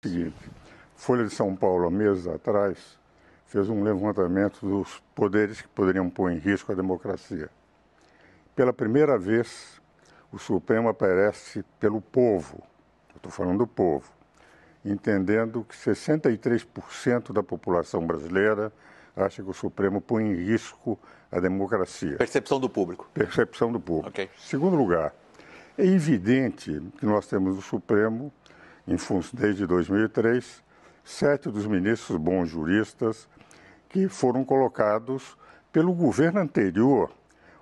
Seguinte, Folha de São Paulo, há meses atrás, fez um levantamento dos poderes que poderiam pôr em risco a democracia. Pela primeira vez, o Supremo aparece pelo povo, eu estou falando do povo, entendendo que 63% da população brasileira acha que o Supremo põe em risco a democracia. Percepção do público. Percepção do público. Okay. Segundo lugar, é evidente que nós temos o Supremo, desde 2003, 7 dos ministros bons juristas que foram colocados pelo governo anterior,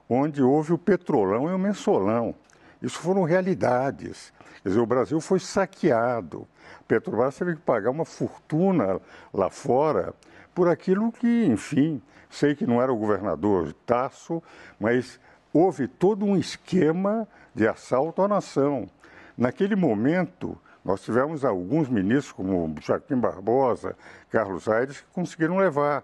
onde houve o petrolão e o mensalão. Isso foram realidades. Quer dizer, o Brasil foi saqueado. A Petrobras teve que pagar uma fortuna lá fora por aquilo que, enfim, sei que não era o governador Tasso, mas houve todo um esquema de assalto à nação. Naquele momento, nós tivemos alguns ministros, como Joaquim Barbosa, Carlos Aires, que conseguiram levar.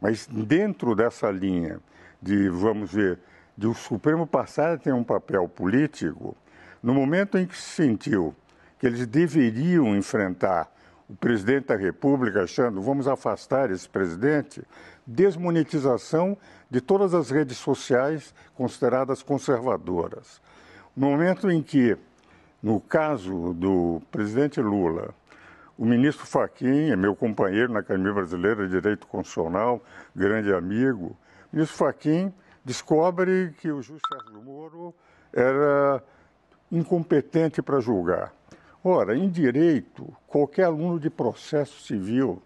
Mas dentro dessa linha de, vamos ver, de o Supremo passar a ter um papel político, no momento em que se sentiu que eles deveriam enfrentar o presidente da República, achando, vamos afastar esse presidente, desmonetização de todas as redes sociais consideradas conservadoras. No momento em que, no caso do presidente Lula, o ministro Fachin é meu companheiro na Academia Brasileira de Direito Constitucional, grande amigo. O ministro Fachin descobre que o juiz Sérgio Moro era incompetente para julgar. Ora, em direito, qualquer aluno de processo civil,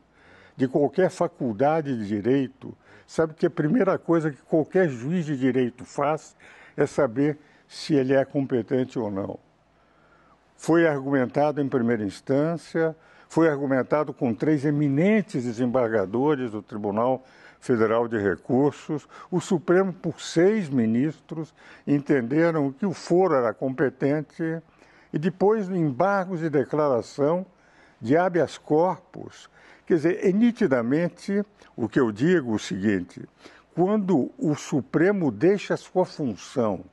de qualquer faculdade de direito, sabe que a primeira coisa que qualquer juiz de direito faz é saber se ele é competente ou não. Foi argumentado em primeira instância, foi argumentado com 3 eminentes desembargadores do Tribunal Federal de Recursos. O Supremo, por 6 ministros, entenderam que o foro era competente e depois embargos de declaração de habeas corpus. Quer dizer, é nitidamente o que eu digo o seguinte: quando o Supremo deixa a sua função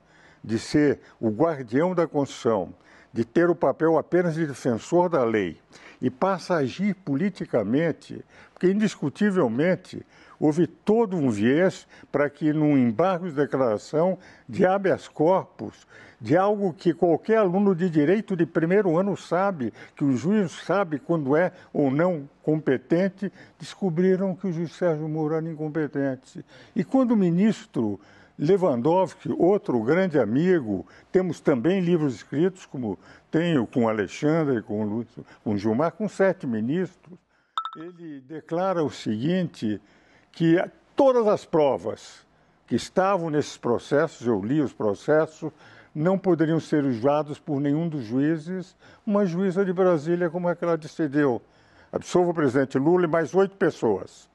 de ser o guardião da Constituição, de ter o papel apenas de defensor da lei e passa a agir politicamente, porque indiscutivelmente houve todo um viés para que num embargo de declaração de habeas corpus, de algo que qualquer aluno de direito de primeiro ano sabe, que o juiz sabe quando é ou não competente, descobriram que o juiz Sérgio Moro era incompetente. E quando o ministro Lewandowski, outro grande amigo, temos também livros escritos, como tenho com Alexandre, com Gilmar, com 7 ministros. Ele declara o seguinte, que todas as provas que estavam nesses processos, eu li os processos, não poderiam ser usadas por nenhum dos juízes. Uma juíza de Brasília, como é que ela decidiu? Absolva o presidente Lula e mais 8 pessoas.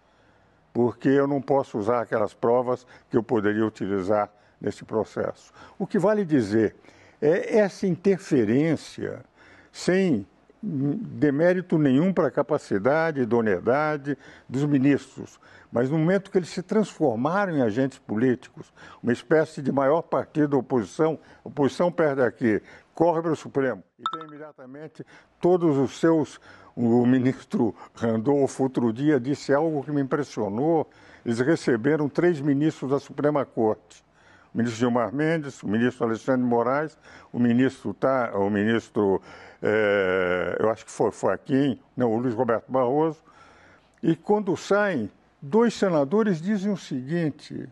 Porque eu não posso usar aquelas provas que eu poderia utilizar nesse processo. O que vale dizer é essa interferência sem demérito nenhum para a capacidade e idoneidade dos ministros, mas no momento que eles se transformaram em agentes políticos, uma espécie de maior partido da oposição, a oposição perde aqui, corre para o Supremo e tem imediatamente todos os seus... O ministro Randolph, outro dia, disse algo que me impressionou. Eles receberam 3 ministros da Suprema Corte. O ministro Gilmar Mendes, o ministro Alexandre de Moraes, o ministro eu acho que foi Fachin, não, o Luiz Roberto Barroso. E quando saem, 2 senadores dizem o seguinte: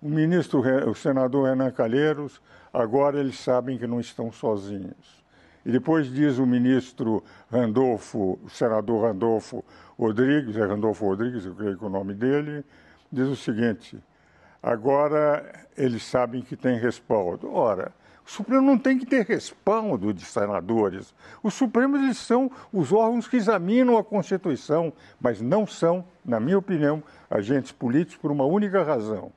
o senador Renan Calheiros, agora eles sabem que não estão sozinhos. E depois diz o ministro Randolfo, o senador Randolfo Rodrigues, eu creio que é o nome dele, diz o seguinte: agora eles sabem que tem respaldo. Ora, o Supremo não tem que ter respaldo de senadores. Os Supremos, eles são os órgãos que examinam a Constituição, mas não são, na minha opinião, agentes políticos por uma única razão.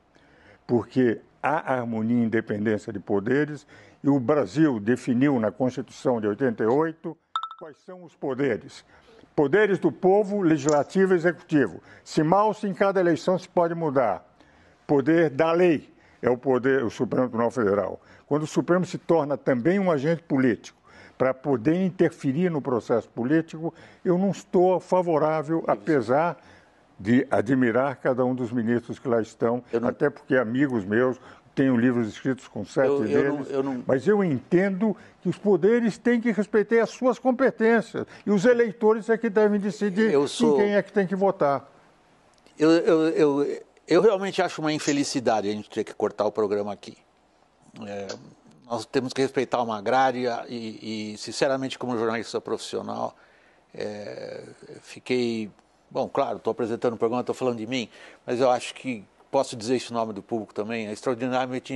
Porque há harmonia e independência de poderes e o Brasil definiu na Constituição de 88 quais são os poderes. Poderes do povo, legislativo e executivo. Se mal, se em cada eleição se pode mudar. Poder da lei é o Supremo Tribunal Federal. Quando o Supremo se torna também um agente político, para poder interferir no processo político, eu não estou favorável, apesar de admirar cada um dos ministros que lá estão, até porque amigos meus, tenho livros escritos com 7 deles, mas eu entendo que os poderes têm que respeitar as suas competências e os eleitores é que devem decidir em quem é que tem que votar. Eu realmente acho uma infelicidade a gente ter que cortar o programa aqui. Nós temos que respeitar uma agrária e sinceramente, como jornalista profissional, fiquei... Bom, claro, estou apresentando o programa, estou falando de mim, mas eu acho que posso dizer isso em nome do público também, é extraordinariamente